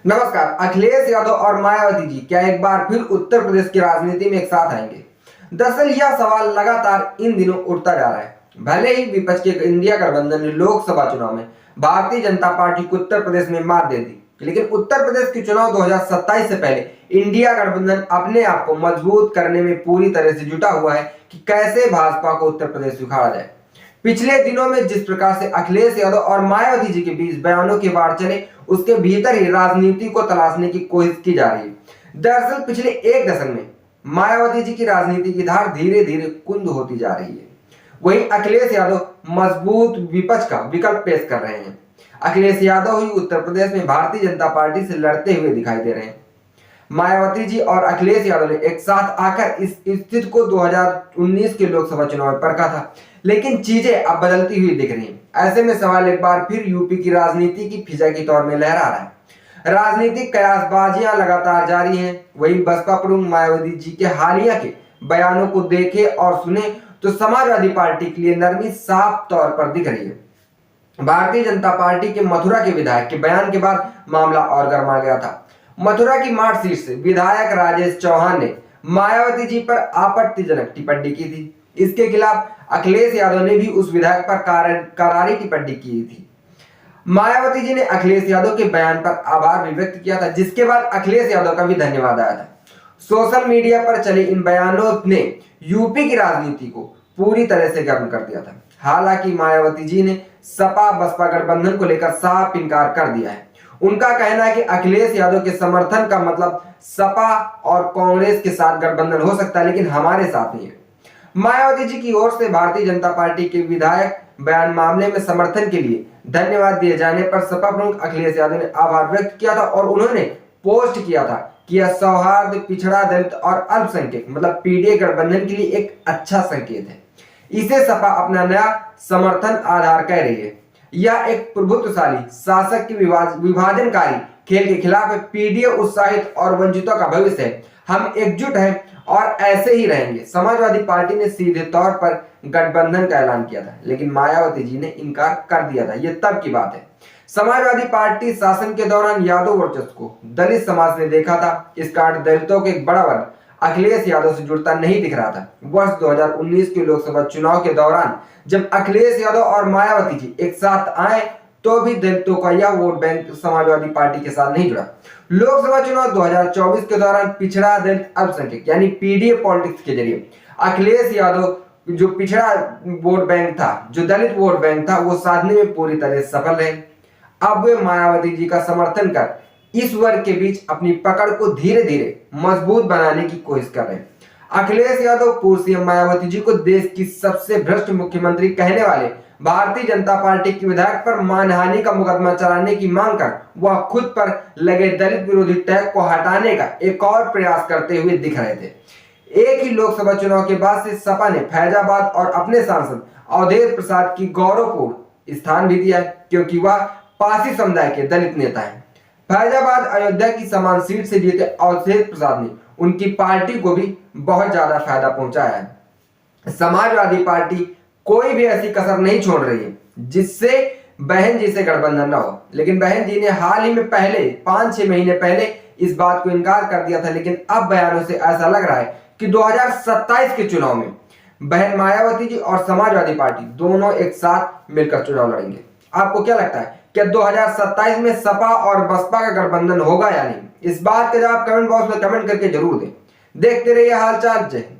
नमस्कार। अखिलेश यादव और मायावती जी क्या एक बार फिर उत्तर प्रदेश की राजनीति में एक साथ आएंगे? दरअसल यह सवाल लगातार इन दिनों उठता जा रहा है। भले ही विपक्ष के इंडिया गठबंधन ने लोकसभा चुनाव में भारतीय जनता पार्टी को उत्तर प्रदेश में मात दे दी, लेकिन उत्तर प्रदेश के चुनाव 2027 से पहले इंडिया गठबंधन अपने आप को मजबूत करने में पूरी तरह से जुटा हुआ है कि कैसे भाजपा को उत्तर प्रदेश से उखाड़ा जाए। पिछले दिनों में जिस प्रकार से अखिलेश यादव और मायावती जी के बीच बयानों के वार चले, उसके भीतर ही राजनीति को तलाशने की कोशिश की जा रही है। दरअसल पिछले एक दशक में मायावती जी की राजनीति की धार धीरे धीरे कुंद होती जा रही है। वहीं अखिलेश यादव मजबूत विपक्ष का विकल्प पेश कर रहे हैं। अखिलेश यादव ही उत्तर प्रदेश में भारतीय जनता पार्टी से लड़ते हुए दिखाई दे रहे हैं। मायावती जी और अखिलेश यादव ने एक साथ आकर इस स्थिति को 2019 के लोकसभा चुनाव में परखा था, लेकिन चीजें अब बदलती हुई दिख रही हैं। ऐसे में सवाल एक बार फिर यूपी की राजनीति की फिजा के तौर में लहरा रहा है। राजनीतिक कयासबाजियां लगातार जारी हैं। वहीं बसपा प्रमुख मायावती जी के हालिया के बयानों को देखे और सुने तो समाजवादी पार्टी के लिए नरमी साफ तौर पर दिख रही है। भारतीय जनता पार्टी के मथुरा के विधायक के बयान के बाद मामला और गर्मा गया था। मथुरा की माठ सीट से विधायक राजेश चौहान ने मायावती जी पर आपत्तिजनक टिप्पणी की थी। इसके खिलाफ अखिलेश यादव ने भी उस विधायक पर करारी टिप्पणी की थी। मायावती जी ने अखिलेश यादव के बयान पर आभार भी व्यक्त किया था, जिसके बाद अखिलेश यादव का भी धन्यवाद आया था। सोशल मीडिया पर चले इन बयानों ने यूपी की राजनीति को पूरी तरह से गर्म कर दिया था। हालांकि मायावती जी ने सपा बसपा गठबंधन को लेकर साफ इनकार कर दिया है। उनका कहना है कि अखिलेश यादव के समर्थन का मतलब सपा और कांग्रेस के साथ गठबंधन हो सकता है, लेकिन हमारे साथ नहीं है। मायावती जी की ओर से भारतीय जनता पार्टी के विधायक बयान मामले में समर्थन के लिए धन्यवाद दिए जाने पर सपा प्रमुख अखिलेश यादव ने आभार व्यक्त किया था और उन्होंने पोस्ट किया था कि यह सौहार्द, पिछड़ा, दलित और अल्पसंख्यक मतलब पीडीए गठबंधन के लिए एक अच्छा संकेत है। इसे सपा अपना नया समर्थन आधार कह रही है। यह एक प्रभुत्वशाली शासक की विभाजनकारी खेल के खिलाफ है। पीडीए उत्साहित और वंचितों का भविष्य है। हम एकजुट हैं और ऐसे ही रहेंगे। समाजवादी पार्टी ने सीधे तौर पर गठबंधन का ऐलान किया था, लेकिन मायावती जी ने इनकार कर दिया था। यह तब की बात है। समाजवादी पार्टी शासन के दौरान यादव वर्चस्व को दलित समाज ने देखा था। इस कारण दलितों के एक बड़ा वर्ग अखिलेश यादव से जुड़ता नहीं दिख रहा था। वर्ष 2019 के लोकसभा चुनाव के दौरान जब अखिलेश यादव और मायावती जी एक साथ आए तो भी दलितों का यह वोट बैंक समाजवादी पार्टी के साथ नहीं जुड़ा। लोकसभा चुनाव 2024 के दौरान पिछड़ा, दलित, अल्पसंख्यक यानी पीडीए पॉलिटिक्स के जरिए अखिलेश यादव जो पिछड़ा वोट बैंक था, जो दलित वोट बैंक था, वो साधने में पूरी तरह सफल रहे। अब वे मायावती जी का समर्थन कर इस वर्ग के बीच अपनी पकड़ को धीरे धीरे मजबूत बनाने की कोशिश कर रहे हैं। अखिलेश यादव पूर्व सीएम मायावती जी को देश की सबसे भ्रष्ट मुख्यमंत्री कहने वाले भारतीय जनता पार्टी के विधायक पर मानहानि का मुकदमा चलाने की मांग कर वह खुद पर लगे दलित विरोधी टैग को हटाने का एक और प्रयास करते हुए दिख रहे थे। एक ही लोकसभा चुनाव के बाद से सपा ने फैजाबाद और अपने सांसद अवधेश प्रसाद की गौरवपूर्ण स्थान भी दिया है, क्योंकि वह पासी समुदाय के दलित नेता हैं। फैजाबाद अयोध्या की समान सीट से जीते अवधेश प्रसाद ने उनकी पार्टी को भी बहुत ज्यादा फायदा पहुंचाया है। समाजवादी पार्टी कोई भी ऐसी कसर नहीं छोड़ रही है जिससे बहन जी से गठबंधन न हो, लेकिन बहन जी ने हाल ही में पहले 5-6 महीने पहले इस बात को इनकार कर दिया था। लेकिन अब बयानों से ऐसा लग रहा है कि 2027 के चुनाव में बहन मायावती जी और समाजवादी पार्टी दोनों एक साथ मिलकर चुनाव लड़ेंगे। आपको क्या लगता है, क्या 2027 में सपा और बसपा का गठबंधन होगा या नहीं? इस बात का जवाब कमेंट बॉक्स में कमेंट करके जरूर दें। देखते रहिए हालचाल। जय हिंद।